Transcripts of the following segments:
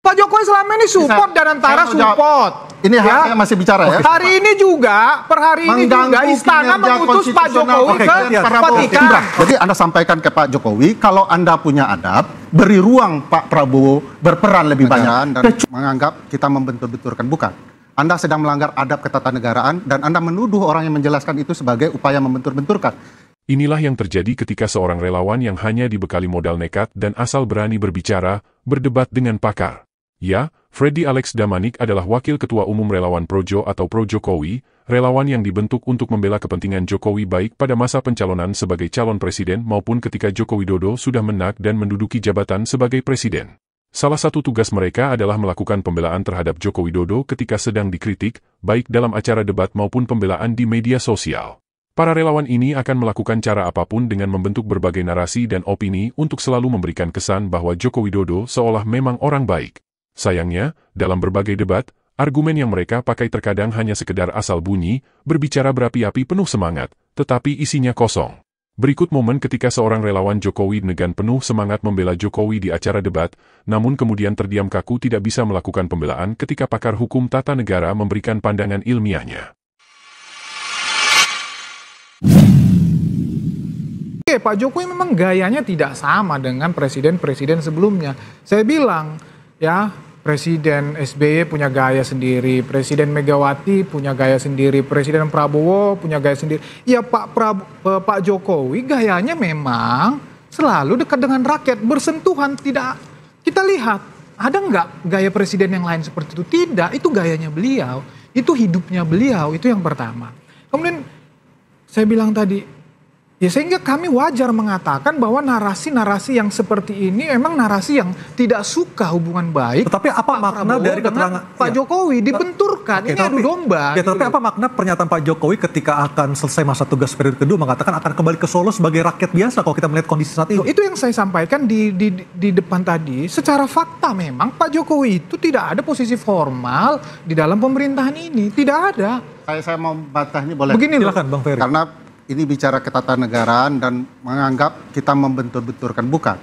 Pak Jokowi selama ini support dan antara support. Ini ya, masih bicara ya. Hari ini juga, per hari ini juga Istana mengutus Pak Jokowi ke Vatikan. Jadi Anda sampaikan ke Pak Jokowi, kalau Anda punya adab, beri ruang Pak Prabowo berperan lebih banyak. Dan menganggap kita membentur-benturkan. Bukan. Anda sedang melanggar adab ketatanegaraan dan Anda menuduh orang yang menjelaskan itu sebagai upaya membentur-benturkan. Inilah yang terjadi ketika seorang relawan yang hanya dibekali modal nekat dan asal berani berbicara, berdebat dengan pakar. Ya, Freddy Alex Damanik adalah Wakil Ketua Umum Relawan Projo atau Pro Jokowi, relawan yang dibentuk untuk membela kepentingan Jokowi baik pada masa pencalonan sebagai calon presiden maupun ketika Joko Widodo sudah menak dan menduduki jabatan sebagai presiden. Salah satu tugas mereka adalah melakukan pembelaan terhadap Joko Widodo ketika sedang dikritik, baik dalam acara debat maupun pembelaan di media sosial. Para relawan ini akan melakukan cara apapun dengan membentuk berbagai narasi dan opini untuk selalu memberikan kesan bahwa Joko Widodo seolah memang orang baik. Sayangnya, dalam berbagai debat, argumen yang mereka pakai terkadang hanya sekedar asal bunyi, berbicara berapi-api penuh semangat, tetapi isinya kosong. Berikut momen ketika seorang relawan Jokowi dengan penuh semangat membela Jokowi di acara debat, namun kemudian terdiam kaku tidak bisa melakukan pembelaan ketika pakar hukum tata negara memberikan pandangan ilmiahnya. Pak Jokowi memang gayanya tidak sama dengan presiden-presiden sebelumnya. Saya bilang, ya, Presiden SBY punya gaya sendiri, Presiden Megawati punya gaya sendiri, Presiden Prabowo punya gaya sendiri. Ya Pak Jokowi gayanya memang selalu dekat dengan rakyat, bersentuhan. Tidak, kita lihat, ada nggak gaya presiden yang lain seperti itu? Tidak, itu gayanya beliau, itu hidupnya beliau, itu yang pertama. Kemudian saya bilang tadi, ya sehingga kami wajar mengatakan bahwa narasi-narasi yang seperti ini memang narasi yang tidak suka hubungan baik. Tetapi apa makna dari keterangan Pak Jokowi dibenturkan? Ini adu domba. Ya, tapi apa makna pernyataan Pak Jokowi ketika akan selesai masa tugas periode kedua mengatakan akan kembali ke Solo sebagai rakyat biasa kalau kita melihat kondisi saat ini? Itu yang saya sampaikan di depan tadi. Secara fakta memang Pak Jokowi itu tidak ada posisi formal di dalam pemerintahan ini. Tidak ada. Saya mau bantah ini boleh? Begini silakan Bang Ferry. Karena ini bicara ketatanegaraan dan menganggap kita membentur-benturkan. Bukan.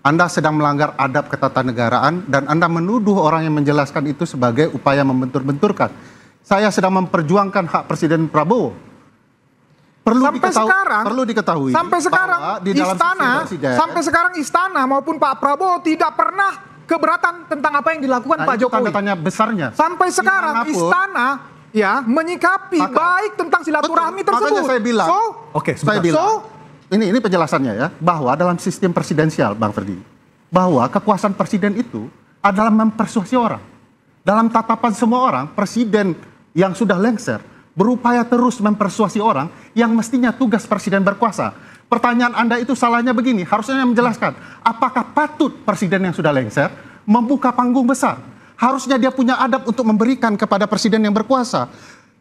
Anda sedang melanggar adab ketatanegaraan dan Anda menuduh orang yang menjelaskan itu sebagai upaya membentur-benturkan. Saya sedang memperjuangkan hak Presiden Prabowo. Perlu diketahui. Sampai sekarang Istana maupun Pak Prabowo tidak pernah keberatan tentang apa yang dilakukan Pak Jokowi. Tanda tanya besarnya. Sampai sekarang Istana menyikapi baik tentang silaturahmi tersebut. Makanya saya bilang, ini penjelasannya ya, bahwa dalam sistem presidensial, Bang Ferdi, bahwa kekuasaan presiden itu adalah mempersuasi orang. Dalam tatapan semua orang, presiden yang sudah lengser berupaya terus mempersuasi orang yang mestinya tugas presiden berkuasa. Pertanyaan Anda itu salahnya begini, harusnya menjelaskan, apakah patut presiden yang sudah lengser membuka panggung besar? Harusnya dia punya adab untuk memberikan kepada presiden yang berkuasa.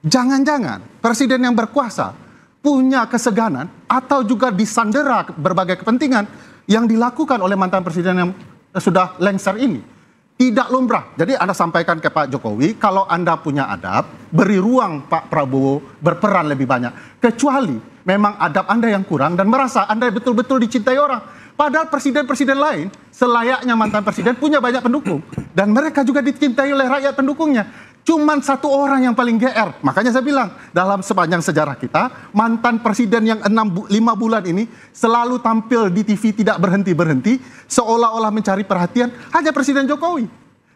Jangan-jangan presiden yang berkuasa punya keseganan atau juga disandera berbagai kepentingan yang dilakukan oleh mantan presiden yang sudah lengser ini. Tidak lumrah. Jadi Anda sampaikan ke Pak Jokowi, kalau Anda punya adab, beri ruang Pak Prabowo berperan lebih banyak. Kecuali memang adab Anda yang kurang dan merasa Anda betul-betul dicintai orang. Padahal presiden-presiden lain, selayaknya mantan presiden, punya banyak pendukung. Dan mereka juga dicintai oleh rakyat pendukungnya. Cuman satu orang yang paling GR. Makanya saya bilang, dalam sepanjang sejarah kita, mantan presiden yang 5 bulan ini selalu tampil di TV tidak berhenti-berhenti, seolah-olah mencari perhatian hanya Presiden Jokowi.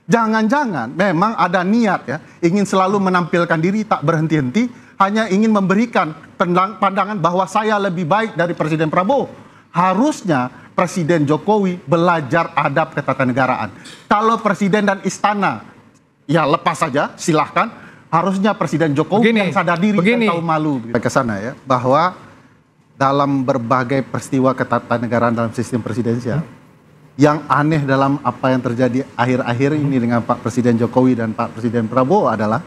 Jangan-jangan memang ada niat ya, ingin selalu menampilkan diri tak berhenti-henti, hanya ingin memberikan pandangan bahwa saya lebih baik dari Presiden Prabowo. Harusnya Presiden Jokowi belajar adab ketatanegaraan. Kalau Presiden dan Istana, ya lepas saja, silahkan. Harusnya Presiden Jokowi yang sadar diri dan tahu malu. Ke sana ya, bahwa dalam berbagai peristiwa ketatanegaraan dalam sistem presidensial, yang aneh dalam apa yang terjadi akhir-akhir ini dengan Pak Presiden Jokowi dan Pak Presiden Prabowo adalah,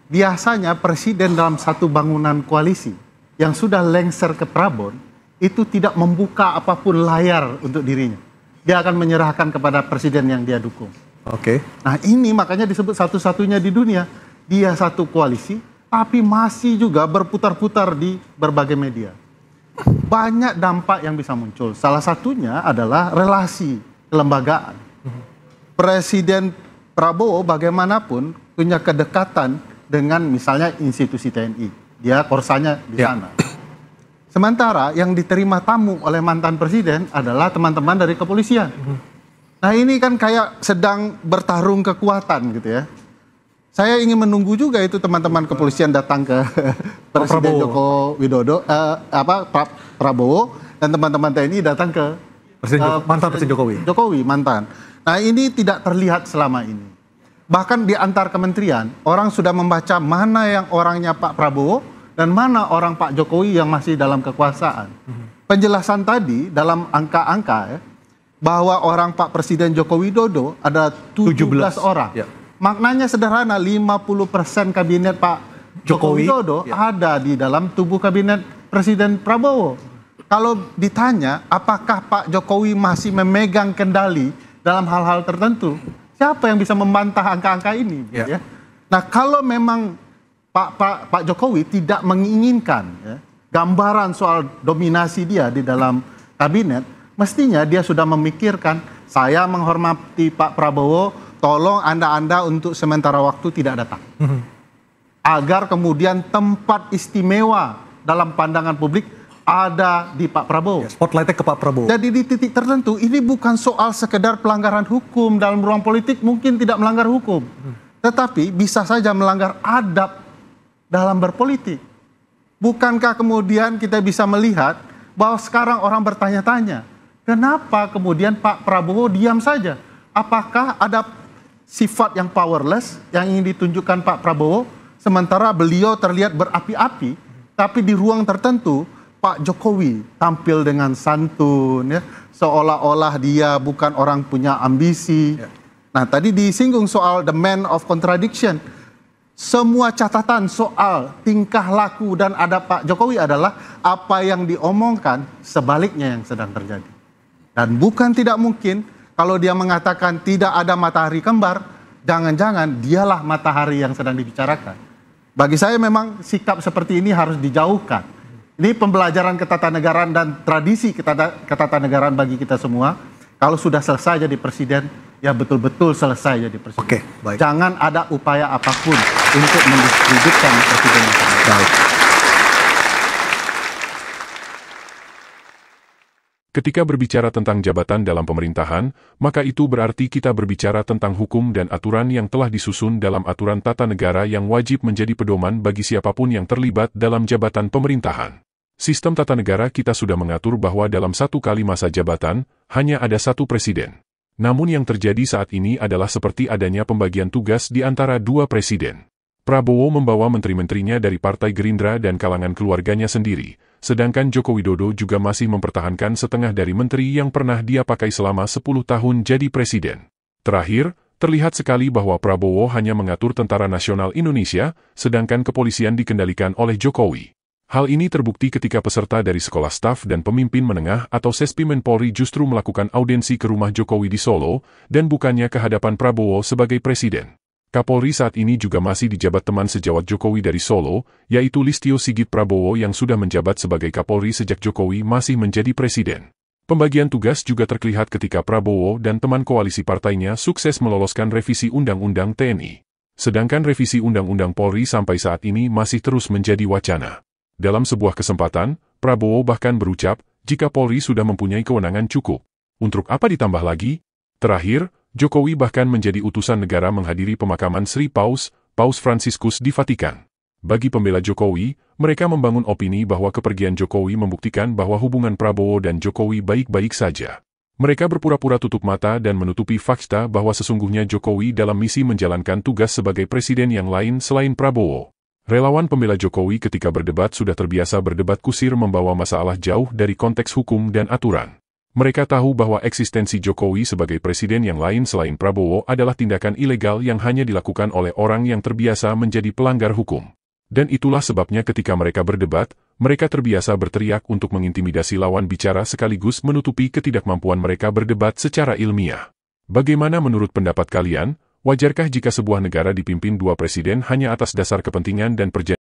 biasanya Presiden dalam satu bangunan koalisi yang sudah lengser ke Prabon, itu tidak membuka apapun layar untuk dirinya. Dia akan menyerahkan kepada presiden yang dia dukung. Oke. Nah ini makanya disebut satu-satunya di dunia. Dia satu koalisi, tapi masih juga berputar-putar di berbagai media. Banyak dampak yang bisa muncul. Salah satunya adalah relasi kelembagaan. Presiden Prabowo bagaimanapun punya kedekatan dengan misalnya institusi TNI. Dia korsanya di sana. Sementara yang diterima tamu oleh mantan presiden adalah teman-teman dari kepolisian. Nah ini kan kayak sedang bertarung kekuatan gitu ya. Saya ingin menunggu juga itu teman-teman kepolisian datang ke Presiden Joko Widodo, Prabowo, dan teman-teman TNI datang ke mantan Presiden Jokowi. Jokowi mantan. Nah ini tidak terlihat selama ini. Bahkan di antar kementerian orang sudah membaca mana yang orangnya Pak Prabowo dan mana orang Pak Jokowi yang masih dalam kekuasaan. Penjelasan tadi dalam angka-angka ya, bahwa orang Pak Presiden Joko Widodo ada 17 orang. Ya. Maknanya sederhana, 50% kabinet Pak Joko Widodo ada di dalam tubuh kabinet Presiden Prabowo. Kalau ditanya apakah Pak Jokowi masih memegang kendali dalam hal-hal tertentu, siapa yang bisa membantah angka-angka ini? Ya. Nah kalau memang Pak Jokowi tidak menginginkan ya, gambaran soal dominasi dia di dalam kabinet, mestinya dia sudah memikirkan, saya menghormati Pak Prabowo, tolong Anda untuk sementara waktu tidak datang. Agar kemudian tempat istimewa dalam pandangan publik ada di Pak Prabowo. Ya, spotlightnya ke Pak Prabowo. Jadi di titik tertentu ini bukan soal sekedar pelanggaran hukum dalam ruang politik, mungkin tidak melanggar hukum. Tetapi bisa saja melanggar adab dalam berpolitik. Bukankah kemudian kita bisa melihat bahwa sekarang orang bertanya-tanya, kenapa kemudian Pak Prabowo diam saja? Apakah ada sifat yang powerless yang ingin ditunjukkan Pak Prabowo, sementara beliau terlihat berapi-api, tapi di ruang tertentu Pak Jokowi tampil dengan santun, ya, seolah-olah dia bukan orang punya ambisi. Ya. Nah tadi disinggung soal the man of contradiction. Semua catatan soal tingkah laku dan adab Pak Jokowi adalah apa yang diomongkan sebaliknya yang sedang terjadi. Dan bukan tidak mungkin kalau dia mengatakan tidak ada matahari kembar, jangan-jangan dialah matahari yang sedang dibicarakan. Bagi saya memang sikap seperti ini harus dijauhkan. Ini pembelajaran ketatanegaraan dan tradisi ketatanegaraan bagi kita semua. Kalau sudah selesai jadi presiden, ya betul-betul selesai jadi presiden. Oke, baik. Jangan ada upaya apapun untuk mendiskreditkan presiden yang baik. Ketika berbicara tentang jabatan dalam pemerintahan, maka itu berarti kita berbicara tentang hukum dan aturan yang telah disusun dalam aturan tata negara yang wajib menjadi pedoman bagi siapapun yang terlibat dalam jabatan pemerintahan. Sistem tata negara kita sudah mengatur bahwa dalam satu kali masa jabatan, hanya ada satu presiden. Namun yang terjadi saat ini adalah seperti adanya pembagian tugas di antara dua presiden. Prabowo membawa menteri-menterinya dari Partai Gerindra dan kalangan keluarganya sendiri, sedangkan Joko Widodo juga masih mempertahankan setengah dari menteri yang pernah dia pakai selama 10 tahun jadi presiden. Terakhir, terlihat sekali bahwa Prabowo hanya mengatur Tentara Nasional Indonesia, sedangkan kepolisian dikendalikan oleh Jokowi. Hal ini terbukti ketika peserta dari Sekolah Staf dan Pemimpin Menengah atau Sespimen Polri justru melakukan audensi ke rumah Jokowi di Solo, dan bukannya ke hadapan Prabowo sebagai presiden. Kapolri saat ini juga masih dijabat teman sejawat Jokowi dari Solo, yaitu Listio Sigit Prabowo yang sudah menjabat sebagai Kapolri sejak Jokowi masih menjadi presiden. Pembagian tugas juga terlihat ketika Prabowo dan teman koalisi partainya sukses meloloskan revisi Undang-Undang TNI. Sedangkan revisi Undang-Undang Polri sampai saat ini masih terus menjadi wacana. Dalam sebuah kesempatan, Prabowo bahkan berucap, jika Polri sudah mempunyai kewenangan cukup, untuk apa ditambah lagi? Terakhir, Jokowi bahkan menjadi utusan negara menghadiri pemakaman Sri Paus Fransiskus di Vatikan. Bagi pembela Jokowi, mereka membangun opini bahwa kepergian Jokowi membuktikan bahwa hubungan Prabowo dan Jokowi baik-baik saja. Mereka berpura-pura tutup mata dan menutupi fakta bahwa sesungguhnya Jokowi dalam misi menjalankan tugas sebagai presiden yang lain selain Prabowo. Relawan pembela Jokowi ketika berdebat sudah terbiasa berdebat kusir membawa masalah jauh dari konteks hukum dan aturan. Mereka tahu bahwa eksistensi Jokowi sebagai presiden yang lain selain Prabowo adalah tindakan ilegal yang hanya dilakukan oleh orang yang terbiasa menjadi pelanggar hukum. Dan itulah sebabnya ketika mereka berdebat, mereka terbiasa berteriak untuk mengintimidasi lawan bicara sekaligus menutupi ketidakmampuan mereka berdebat secara ilmiah. Bagaimana menurut pendapat kalian? Wajarkah jika sebuah negara dipimpin dua presiden hanya atas dasar kepentingan dan perjanjian